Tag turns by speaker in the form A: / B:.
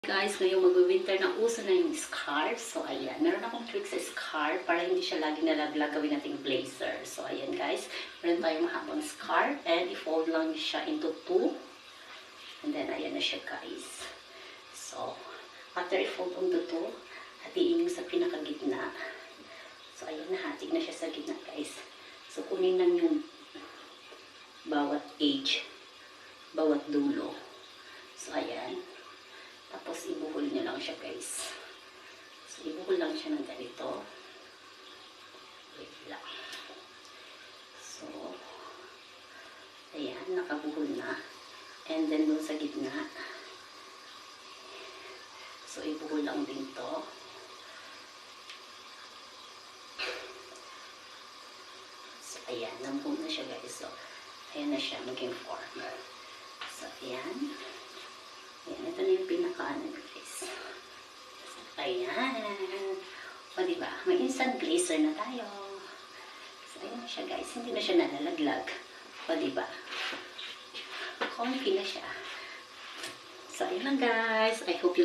A: Guys, ngayong mag-winter na uso na yung scarf. So, ayan. Meron akong trick sa scarf para hindi siya lagi nalaglag. Gawin nating blazer. So, ayan guys. Meron tayong mahabang scarf. And i-fold lang siya into 2. And then, ayan na siya guys. So, after i-fold into 2, hatiin yung sa pinakagitna. So, ayan. Nahati na siya sa gitna guys. So, kunin lang yung bawat edge. Bawat dulo. So, ayan. Tapos, ibuhol nyo lang siya, guys. So, ibuhol lang siya ng ganito. Wait lang. So, ayan, nakabuhol na. And then, doon sa gitna. So, ibuhol lang din to. So, ayan, nabuhol na siya, guys. So, ayan na siya, maging form. So, ayan. Ayan, ito na yung pinaka-ano guys. Ayan. O, diba? May instant blazer na tayo. So, ayan siya guys. Hindi na siya nalalaglag. O, diba? Comfy na siya. So, ayan lang guys. I hope you